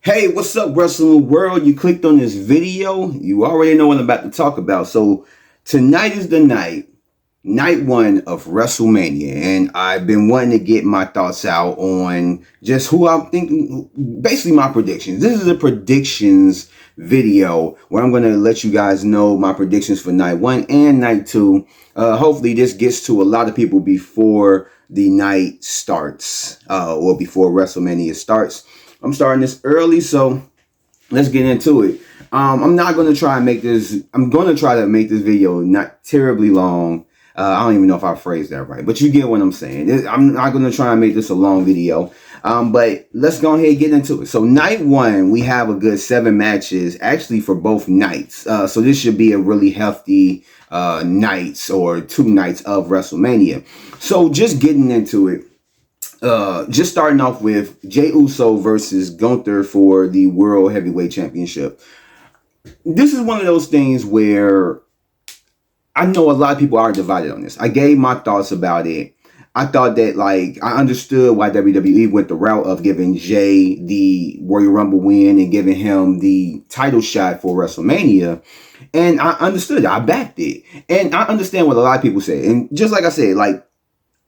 Hey, what's up, wrestling world? You clicked on this video. You already know what I'm about to talk about. So tonight is the night one of Wrestlemania, and I've been wanting to get my thoughts out on just who I'm thinking, basically my predictions. This is a predictions video where I'm going to let you guys know my predictions for night one and night two. Hopefully this gets to a lot of people before the night starts, or before Wrestlemania starts. I'm starting this early, so let's get into it. I'm not going to try and make this, I'm going to try to make this video not terribly long. I don't even know if I phrased that right, but you get what I'm saying. I'm not going to try and make this a long video, but let's go ahead and get into it. So night one, we have a good 7 matches, actually for both nights. So this should be a really hefty nights or 2 nights of WrestleMania. So just getting into it. Just starting off with Jey Uso versus Gunther for the World Heavyweight Championship. This is one of those things where I know a lot of people are divided on this. I gave my thoughts about it. I thought that, like, I understood why WWE went the route of giving Jey the Royal Rumble win and giving him the title shot for WrestleMania. And I understood it. I backed it. And I understand what a lot of people say. And just like I said, like,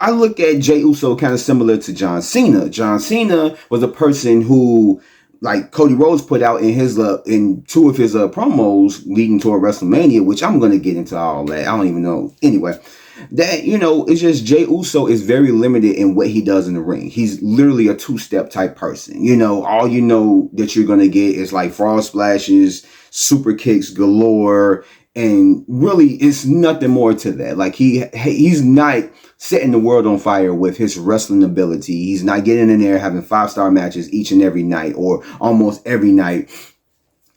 I look at Jey Uso kind of similar to John Cena. John Cena was a person who, like Cody Rhodes put out in his in 2 of his promos leading toward WrestleMania, which I'm going to get into all that. I don't even know. Anyway, that, you know, it's just Jey Uso is very limited in what he does in the ring. He's literally a 2-step type person. You know, all you know that you're going to get is like frog splashes, super kicks galore, and really it's nothing more to that. Like he's not setting the world on fire with his wrestling ability. He's not getting in there having 5-star matches each and every night or almost every night.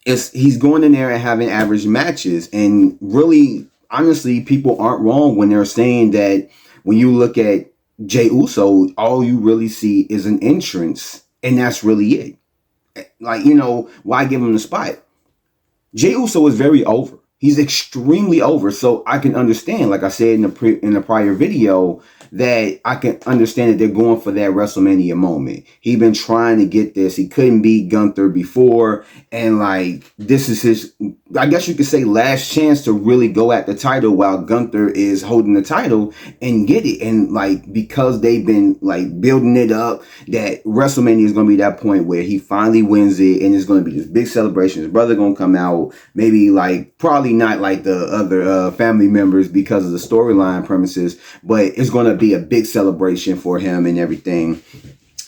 He's going in there and having average matches. And really, honestly, people aren't wrong when they're saying that when you look at Jey Uso, all you really see is an entrance, and that's really it. Like, you know, why give him the spot? Jey Uso is very over. He's extremely over. So I can understand, like I said in the prior video, that I can understand that they're going for that WrestleMania moment. He's been trying to get this. He couldn't beat Gunther before. And like, this is his, I guess you could say, last chance to really go at the title while Gunther is holding the title and get it. And like, because they've been like building it up, that WrestleMania is going to be that point where he finally wins it. And it's going to be this big celebration. His brother going to come out, maybe like, probably not like the other family members because of the storyline premises, but it's going to be a big celebration for him and everything,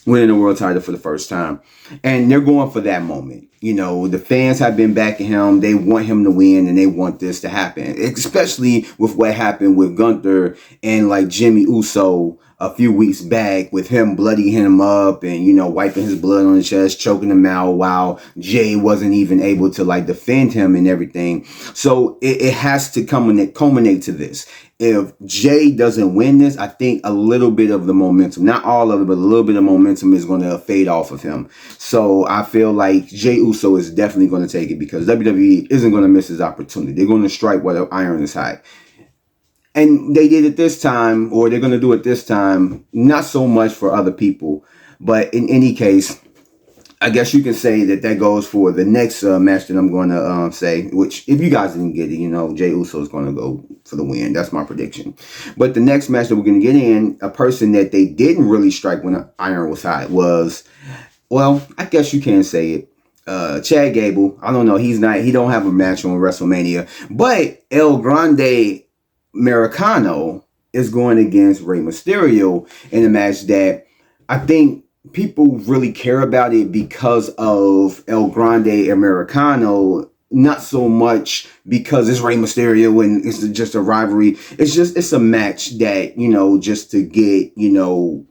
winning the world title for the first time. And they're going for that moment. You know, the fans have been backing him. They want him to win, and they want this to happen, especially with what happened with Gunther and like Jimmy Uso a few weeks back, with him bloodying him up and, you know, wiping his blood on his chest, choking him out, while Jey wasn't even able to like defend him and everything. So it has to culminate to this. If Jey doesn't win this, I think a little bit of the momentum, not all of it, but a little bit of momentum is going to fade off of him. So I feel like Jey Uso is definitely going to take it, because WWE isn't going to miss his opportunity. They're going to strike while the iron is hot. And they did it this time, or they're going to do it this time, not so much for other people. But in any case, I guess you can say that goes for the next match that I'm going to say, which, if you guys didn't get it, you know, Jey Uso is going to go for the win. That's my prediction. But the next match that we're going to get in, a person that they didn't really strike when the iron was hot was, well, I guess you can say it, Chad Gable. I don't know. He don't have a match on WrestleMania, but El Grande Americano is going against Rey Mysterio in a match that I think people really care about it because of El Grande Americano, not so much because it's Rey Mysterio and it's just a rivalry. It's a match that, you know, just to get, you know,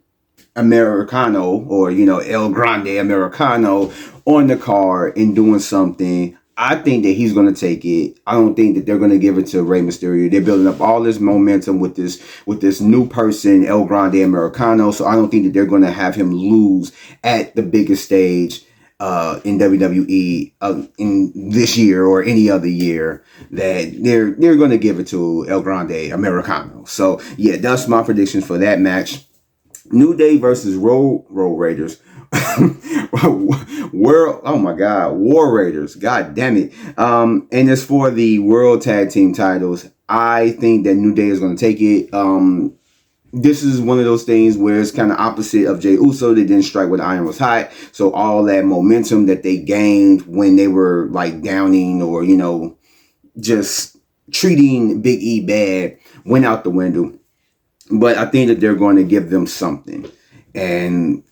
Americano, or, you know, El Grande Americano on the card and doing something. I think that he's going to take it. I don't think that they're going to give it to Rey Mysterio. They're building up all this momentum with this new person, El Grande Americano. So I don't think that they're going to have him lose at the biggest stage in WWE in this year or any other year. That they're going to give it to El Grande Americano. So yeah, that's my prediction for that match. New Day versus Road Raiders. World, oh my God, War Raiders, God damn it. And it's for the World Tag Team titles. I think that New Day is going to take it. This is one of those things where it's kind of opposite of Jey Uso. They didn't strike when the iron was hot. So all that momentum that they gained when they were like downing or, just treating Big E bad went out the window. But I think that they're going to give them something. And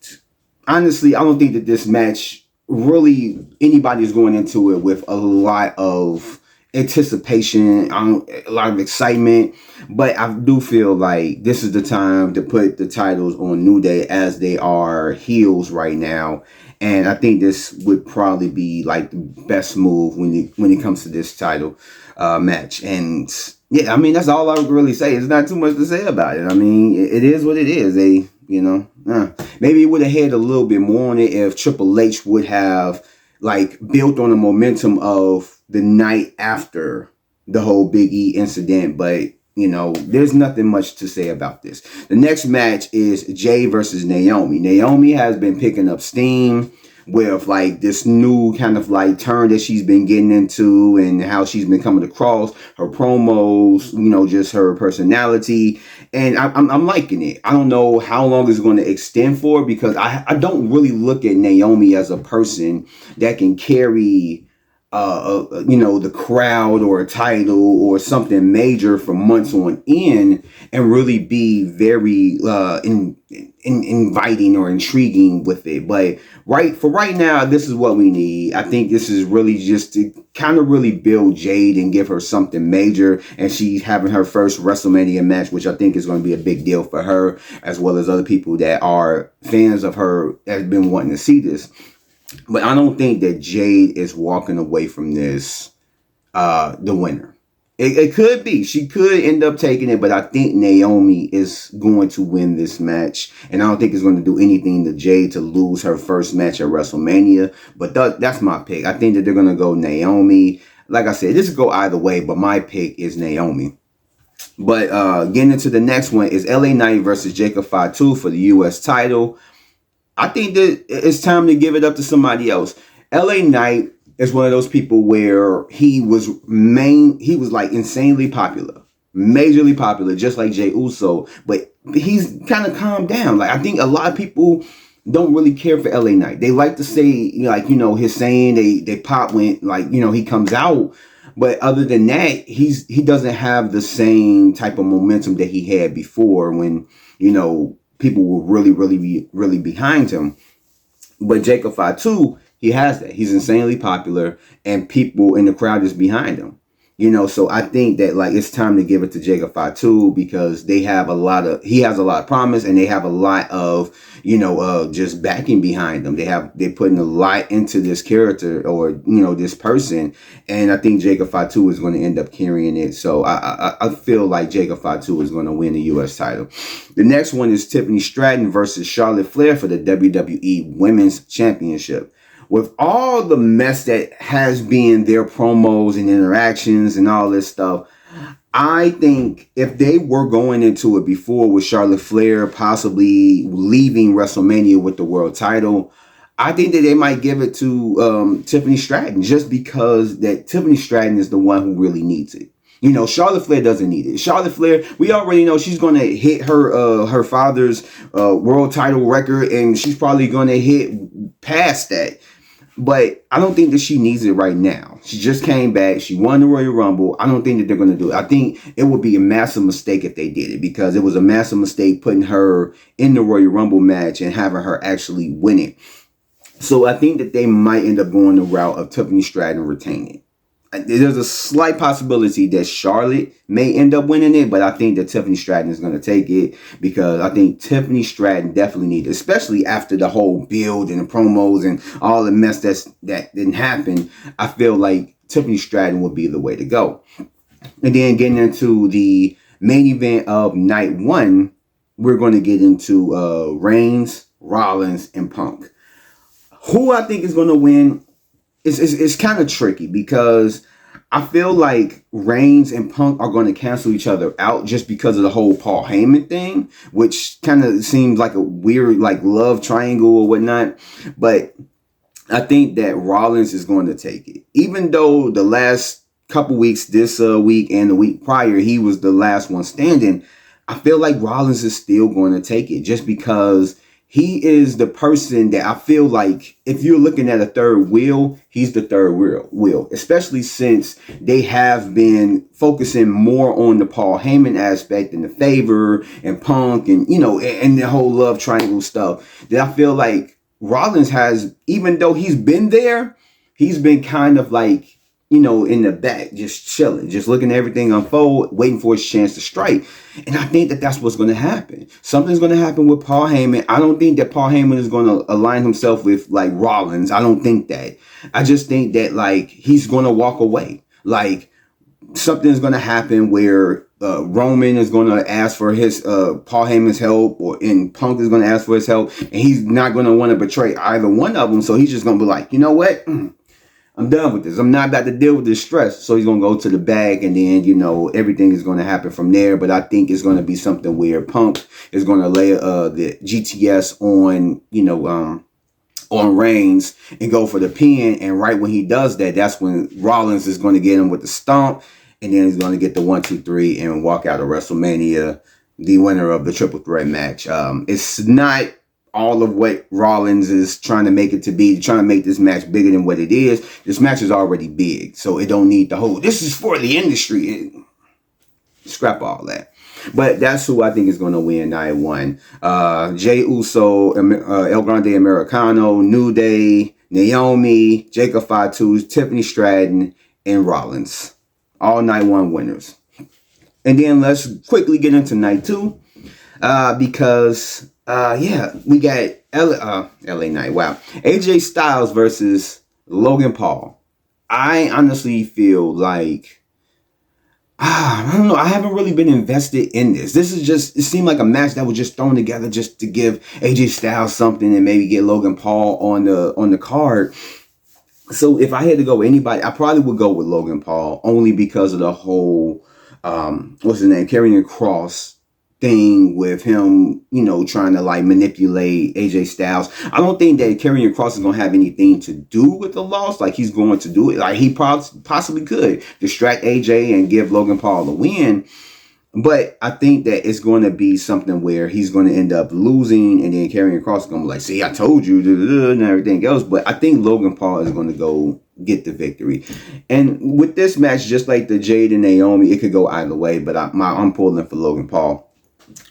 honestly, I don't think that this match really anybody's going into it with a lot of anticipation, a lot of excitement. But I do feel like this is the time to put the titles on New Day as they are heels right now. And I think this would probably be like the best move when it comes to this title match. And yeah, I mean, that's all I would really say. It's not too much to say about it. I mean, it is what it is. Maybe it would have had a little bit more on it if Triple H would have like built on the momentum of the night after the whole Big E incident. But, there's nothing much to say about this. The next match is Jay versus Naomi. Naomi has been picking up steam with like this new kind of like turn that she's been getting into and how she's been coming across, her promos, just her personality. And I'm liking it. I don't know how long it's going to extend for because I don't really look at Naomi as a person that can carry the crowd or a title or something major for months on end and really be very inviting or intriguing with it. But right now, this is what we need. I think this is really just to kind of really build Jade and give her something major. And she's having her first WrestleMania match, which I think is going to be a big deal for her, as well as other people that are fans of her that have been wanting to see this. But I don't think that Jade is walking away from this the winner. It could be. She could end up taking it, but I think Naomi is going to win this match. And I don't think it's going to do anything to Jade to lose her first match at WrestleMania. But that's my pick. I think that they're going to go Naomi. Like I said, this could go either way, but my pick is Naomi. But getting into the next one is LA Knight versus Jacob Fatu for the U.S. title. I think that it's time to give it up to somebody else. LA Knight is one of those people where he was like insanely popular, majorly popular, just like Jey Uso, but he's kind of calmed down. Like, I think a lot of people don't really care for LA Knight. They like to say, his saying, they pop when, he comes out. But other than that, he doesn't have the same type of momentum that he had before when, people were really behind him. But Jacob Fatu, he has that. He's insanely popular and people in the crowd is behind him. So I think that like it's time to give it to Jacob Fatu because he has a lot of promise and they have a lot of, just backing behind them. They're putting a lot into this character or, this person. And I think Jacob Fatu is going to end up carrying it. So I feel like Jacob Fatu is going to win the U.S. title. The next one is Tiffany Stratton versus Charlotte Flair for the WWE Women's Championship. With all the mess that has been their promos and interactions and all this stuff, I think if they were going into it before with Charlotte Flair possibly leaving WrestleMania with the world title, I think that they might give it to Tiffany Stratton just because that Tiffany Stratton is the one who really needs it. Charlotte Flair doesn't need it. Charlotte Flair, we already know she's going to hit her father's world title record, and she's probably going to hit past that. But I don't think that she needs it right now. She just came back. She won the Royal Rumble. I don't think that they're going to do it. I think it would be a massive mistake if they did it because it was a massive mistake putting her in the Royal Rumble match and having her actually win it. So I think that they might end up going the route of Tiffany Stratton retaining. There's a slight possibility that Charlotte may end up winning it, but I think that Tiffany Stratton is going to take it because I think Tiffany Stratton definitely needs it, especially after the whole build and the promos and all the mess that didn't happen. I feel like Tiffany Stratton would be the way to go. And then getting into the main event of night one, we're going to get into Reigns, Rollins, and Punk. Who I think is going to win? It's kind of tricky because I feel like Reigns and Punk are going to cancel each other out just because of the whole Paul Heyman thing, which kind of seems like a weird like love triangle or whatnot. But I think that Rollins is going to take it, even though the last couple weeks, this week and the week prior, he was the last one standing. I feel like Rollins is still going to take it just because he is the person that I feel like if you're looking at a third wheel, he's the third wheel, especially since they have been focusing more on the Paul Heyman aspect and the favor and Punk and, and the whole love triangle stuff that I feel like Rollins has, even though he's been there, he's been kind of like, in the back, just chilling, just looking at everything unfold, waiting for his chance to strike. And I think that that's what's going to happen. Something's going to happen with Paul Heyman. I don't think that Paul Heyman is going to align himself with like Rollins. I don't think that. I just think that like he's going to walk away. Like something's going to happen where Roman is going to ask for his Paul Heyman's help, and Punk is going to ask for his help, and he's not going to want to betray either one of them. So he's just going to be like, you know what? I'm done with this. I'm not about to deal with this stress. So he's going to go to the bag, and then, everything is going to happen from there. But I think it's going to be something where Punk is going to lay the GTS on Reigns and go for the pin. And right when he does that, that's when Rollins is going to get him with the stomp. And then he's going to get the 1, 2, 3 and walk out of WrestleMania, the winner of the triple threat match. It's not all of what Rollins is trying to make it to be, trying to make this match bigger than what it is. This match is already big, so it don't need the whole, this is for the industry. Scrap all that. But that's who I think is going to win night one. Jey Uso, El Grande Americano, New Day, Naomi, Jacob Fatu, Tiffany Stratton, and Rollins. All night one winners. And then let's quickly get into night two. Because we got LA Knight. Wow. AJ Styles versus Logan Paul. I honestly feel like, I don't know. I haven't really been invested in this. This is just, it seemed like a match that was just thrown together just to give AJ Styles something and maybe get Logan Paul on the card. So if I had to go with anybody, I probably would go with Logan Paul only because of the whole, what's his name? Karrion Kross thing with him, trying to like manipulate AJ Styles. I don't think that Karrion Kross is going to have anything to do with the loss. Like he's going to do it. Like he possibly could distract AJ and give Logan Paul the win. But I think that it's going to be something where he's going to end up losing, and then Karrion Kross is going to be like, see, I told you, and everything else. But I think Logan Paul is going to go get the victory. And with this match, just like the Jade and Naomi, it could go either way. But I'm pulling for Logan Paul.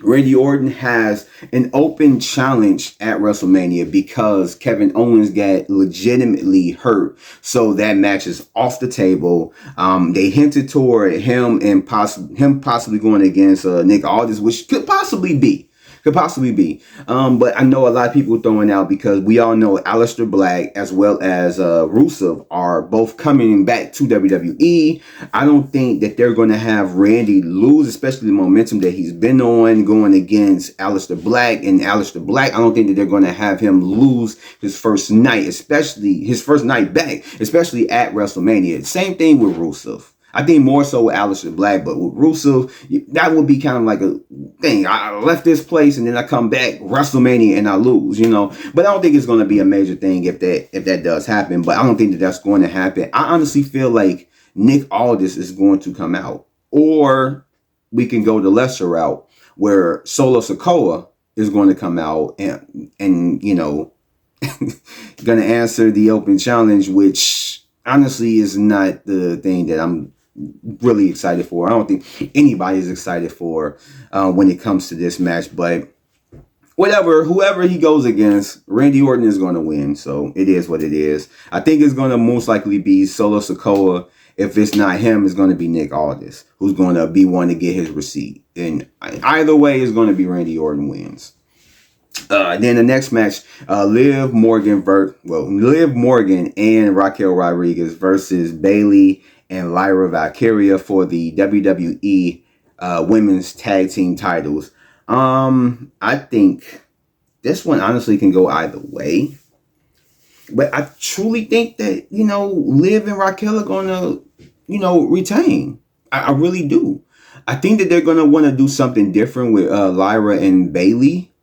Randy Orton has an open challenge at WrestleMania because Kevin Owens got legitimately hurt. So that match is off the table. They hinted toward him and possibly going against Nick Aldis, which could possibly be. But I know a lot of people throwing out because we all know Aleister Black as well as Rusev are both coming back to WWE. I don't think that they're going to have Randy lose, especially the momentum that he's been on going against Aleister Black. And Aleister Black, I don't think that they're going to have him lose his first night, especially his first night back, especially at WrestleMania. Same thing with Rusev. I think more so with Aleister Black, but with Rusev, that would be kind of like a thing. I left this place and then I come back WrestleMania and I lose, But I don't think it's going to be a major thing if that does happen. But I don't think that that's going to happen. I honestly feel like Nick Aldis is going to come out, or we can go the lesser route where Solo Sikoa is going to come out and going to answer the open challenge, which honestly is not the thing that I'm really excited for. I don't think anybody's excited for when it comes to this match, but whoever he goes against, Randy Orton is going to win. So it is what it is. I think it's going to most likely be Solo Sikoa. If it's not him, it's going to be Nick Aldis, who's going to be one to get his receipt. And either way, it's going to be Randy Orton wins. Then the next match, Liv Morgan and Raquel Rodriguez versus Bayley and Lyra Valkyria for the WWE Women's Tag Team titles. I think this one honestly can go either way, but I truly think that Liv and Raquel are gonna retain. I really do. I think that they're going to want to do something different with Lyra and Bailey.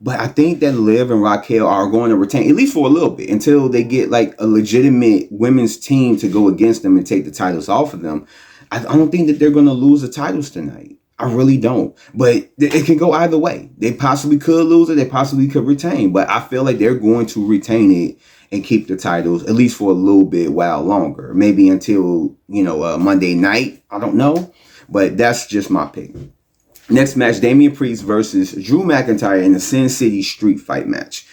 But I think that Liv and Raquel are going to retain, at least for a little bit, until they get like a legitimate women's team to go against them and take the titles off of them. I don't think that they're going to lose the titles tonight. I really don't. But it can go either way. They possibly could lose it. They possibly could retain. But I feel like they're going to retain it and keep the titles, at least for a little bit while longer. Maybe until, Monday night. I don't know. But that's just my pick. Next match, Damian Priest versus Drew McIntyre in the Sin City Street Fight match.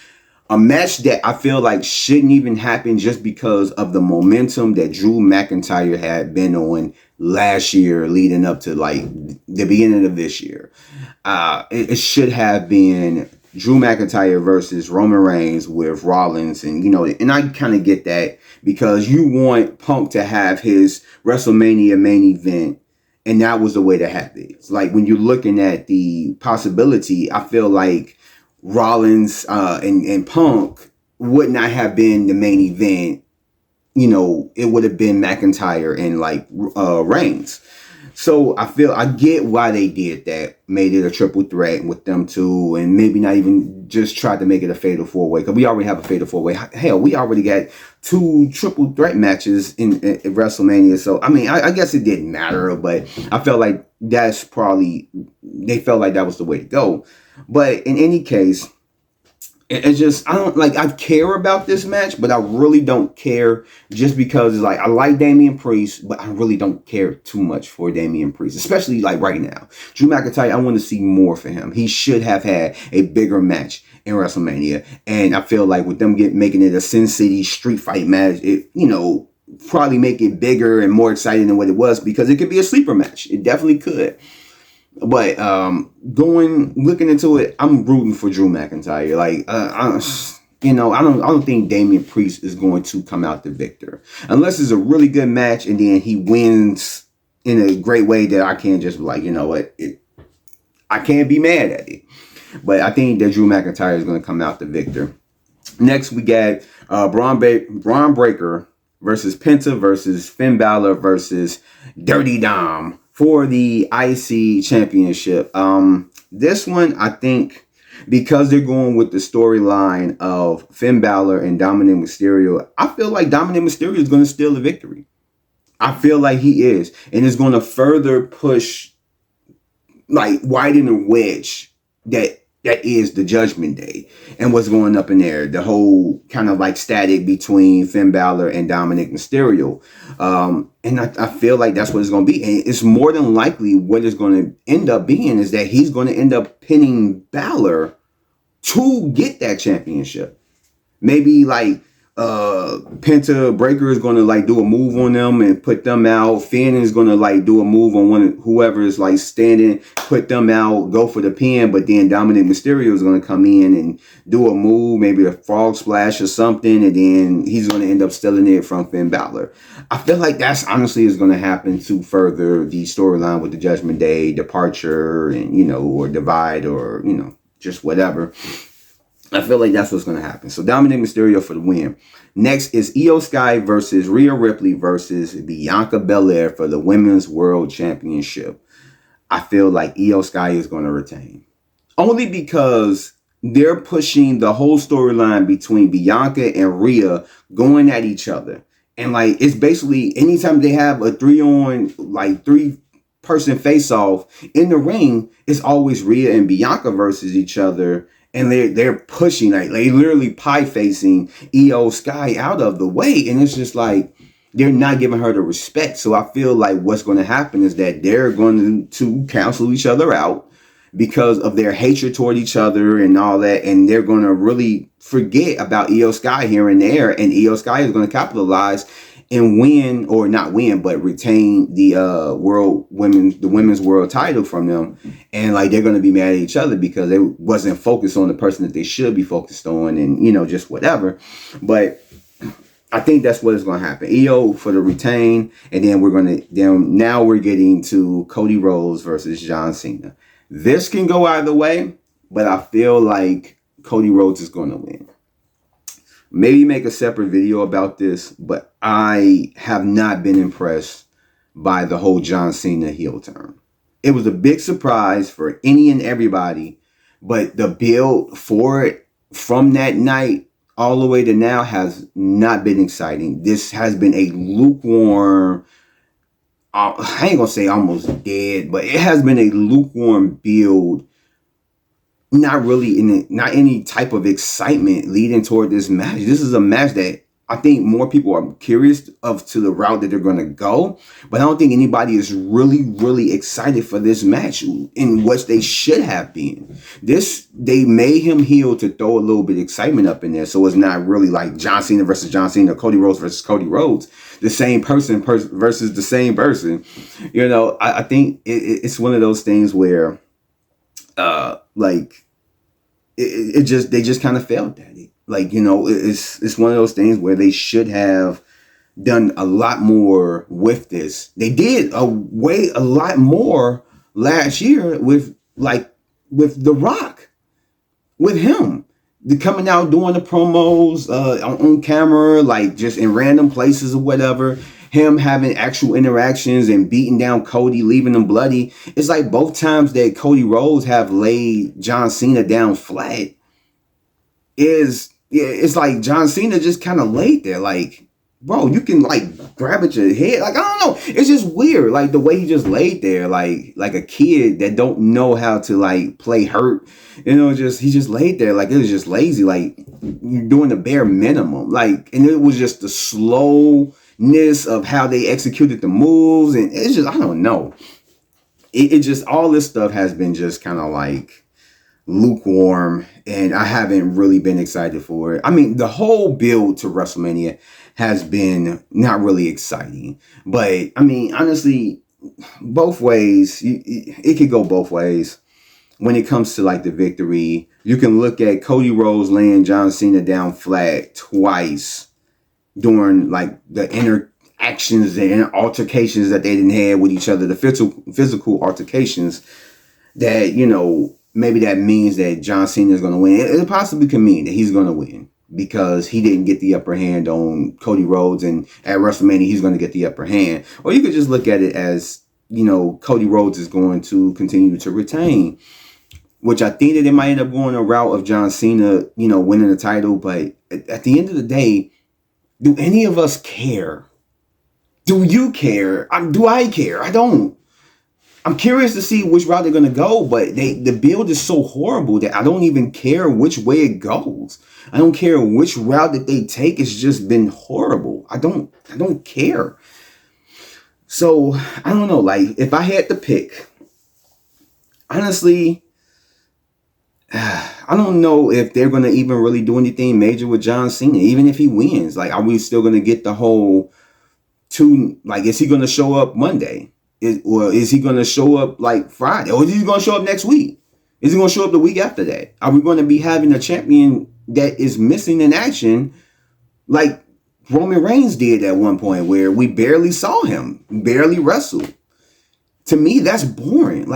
A match that I feel like shouldn't even happen just because of the momentum that Drew McIntyre had been on last year leading up to like the beginning of this year. It should have been Drew McIntyre versus Roman Reigns with Rollins. And I kind of get that because you want Punk to have his WrestleMania main event. And that was the way to have it. It's like when you're looking at the possibility, I feel like Rollins and Punk would not have been the main event. It would have been McIntyre and like Reigns. So I get why they did that. Made it a triple threat with them two, and maybe not even just tried to make it a fatal four-way, because we already have a fatal four-way. Hell, we already got 2 triple threat matches in WrestleMania. So I guess it didn't matter, but I felt like they felt like that was the way to go. But in any case, it's just, I care about this match, but I really don't care just because it's like, I like Damian Priest, but I really don't care too much for Damian Priest, especially like right now. Drew McIntyre, I want to see more for him. He should have had a bigger match in WrestleMania. And I feel like with them making it a Sin City street fight match, it, probably make it bigger and more exciting than what it was, because it could be a sleeper match. It definitely could. But looking into it, I'm rooting for Drew McIntyre. Like I don't think Damian Priest is going to come out the victor unless it's a really good match and then he wins in a great way that I can't just be like, I can't be mad at it. But I think that Drew McIntyre is going to come out the victor. Next, we got Braun Breaker versus Penta versus Finn Balor versus Dirty Dom for the IC Championship. This one, I think, because they're going with the storyline of Finn Balor and Dominic Mysterio, I feel like Dominic Mysterio is going to steal the victory. I feel like he is. And it's going to further push, like, widen the wedge that is the Judgment Day and what's going up in there. The whole kind of like static between Finn Balor and Dominic Mysterio. And I feel like that's what it's going to be. And it's more than likely what it's going to end up being is that he's going to end up pinning Balor to get that championship. Maybe like Penta Breaker is going to like do a move on them and put them out. Finn is going to like do a move on whoever is like standing, put them out, go for the pin. But then Dominic Mysterio is going to come in and do a move, maybe a frog splash or something, and then he's going to end up stealing it from Finn Balor. I feel like that's honestly is going to happen to further the storyline with the Judgment Day departure and or divide or just whatever. I feel like that's what's going to happen. So Dominic Mysterio for the win. Next is Io Sky versus Rhea Ripley versus Bianca Belair for the Women's World Championship. I feel like Io Sky is going to retain. Only because they're pushing the whole storyline between Bianca and Rhea going at each other. And like, it's basically anytime they have a 3-person face-off in the ring, it's always Rhea and Bianca versus each other. And they're pushing, like they literally pie facing Io Sky out of the way. And it's just like, they're not giving her the respect. So I feel like what's going to happen is that they're going to cancel each other out because of their hatred toward each other and all that. And they're going to really forget about Io Sky here and there. And Io Sky is going to capitalize and win, or not win, but retain the women's world title from them. And like, they're going to be mad at each other because they wasn't focused on the person that they should be focused on, and just whatever. But I think that's what is going to happen. Io for the retain, and then now we're getting to Cody Rhodes versus John Cena. This can go either way, but I feel like Cody Rhodes is going to win. Maybe make a separate video about this, but I have not been impressed by the whole John Cena heel turn. It was a big surprise for any and everybody, but the build for it from that night all the way to now has not been exciting. This has been a lukewarm, I ain't gonna say almost dead, but it has been a lukewarm build. Not really not any type of excitement leading toward this match. This is a match that I think more people are curious to the route that they're going to go, but I don't think anybody is really excited for this match in which they should have been. They made him heel to throw a little bit of excitement up in there, so it's not really like John Cena versus John Cena, Cody Rhodes versus Cody Rhodes, the same person versus the same person. I think it's one of those things where they just kind of failed at it. It's one of those things where they should have done a lot more with this. They did a lot more last year with The Rock, with him. Coming out doing the promos on camera, just in random places or whatever. Him having actual interactions and beating down Cody, leaving him bloody. It's like both times that Cody Rhodes have laid John Cena down flat, it's like John Cena just kind of laid there. Bro, you can grab at your head. I don't know. It's just weird. The way he just laid there, like a kid that don't know how to play hurt. He just laid there. It was just lazy. You're doing the bare minimum. And it was just the slowness of how they executed the moves. And it's just, I don't know. It just, all this stuff has been just kind of lukewarm, and I haven't really been excited for it. I mean, the whole build to WrestleMania has been not really exciting, but I mean, honestly, both ways, it could go both ways. When it comes to the victory, you can look at Cody Rhodes laying John Cena down flat twice during the interactions and altercations that they didn't have with each other, the physical altercations that, maybe that means that John Cena is going to win. It possibly can mean that he's going to win because he didn't get the upper hand on Cody Rhodes, and at WrestleMania he's going to get the upper hand. Or you could just look at it as, Cody Rhodes is going to continue to retain, which I think that they might end up going a route of John Cena, winning the title. But at the end of the day, do any of us care? Do you care? Do I care? I don't. I'm curious to see which route they're going to go, but the build is so horrible that I don't even care which way it goes. I don't care which route that they take. It's just been horrible. I don't care. So, I don't know. If I had to pick, honestly, I don't know if they're going to even really do anything major with John Cena, even if he wins. Are we still going to get the whole is he going to show up Monday? Or is he going to show up Friday? Or is he going to show up next week? Is he going to show up the week after that? Are we going to be having a champion that is missing in action like Roman Reigns did at one point, where we barely saw him, barely wrestled? To me, that's boring.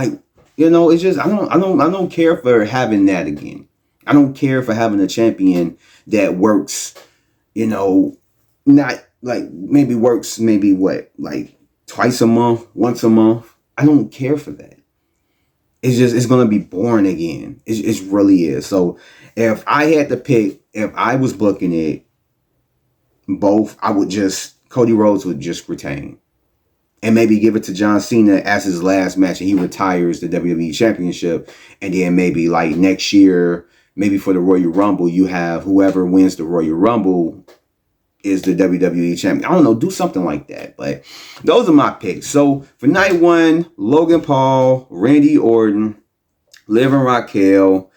It's just, I don't care for having that again. I don't care for having a champion that works, not maybe works twice a month, once a month. I don't care for that. It's going to be boring again. It really is. So if I had to pick, if I was booking it, Cody Rhodes would just retain. And maybe give it to John Cena as his last match, and he retires the WWE Championship. And then maybe next year, maybe for the Royal Rumble, you have whoever wins the Royal Rumble is the WWE champion. I don't know, do something like that. But those are my picks. So for night one, Logan Paul, Randy Orton, Liv and Raquel,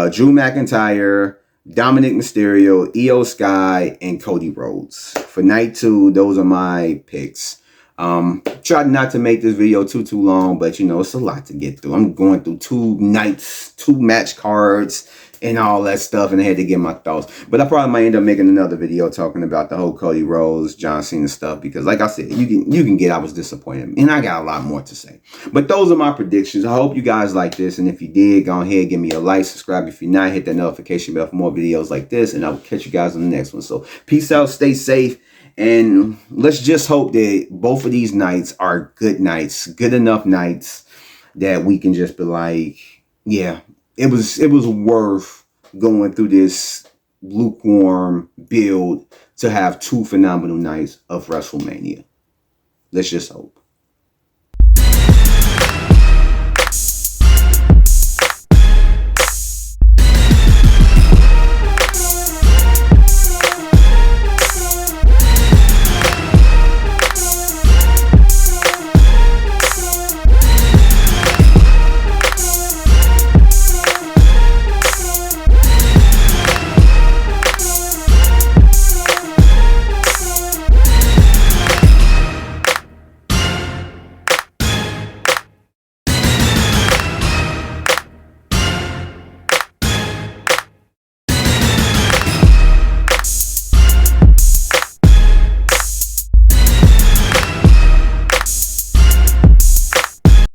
Drew McIntyre, Dominic Mysterio, Io Sky, and Cody Rhodes. For night two, those are my picks. Tried not to make this video too long, but it's a lot to get through. I'm going through 2 nights, 2 match cards, and all that stuff, and I had to get my thoughts. But I probably might end up making another video talking about the whole Cody Rhodes, John Cena stuff, because like I said, you can get I was disappointed, and I got a lot more to say. But those are my predictions. I hope you guys like this, and if you did, go ahead, give me a like, subscribe if you're not, hit that notification bell for more videos like this, and I will catch you guys on the next one. So peace out, stay safe, And let's just hope that both of these nights are good nights, good enough nights that we can just be like, yeah, it was worth going through this lukewarm build to have two phenomenal nights of WrestleMania. Let's just hope.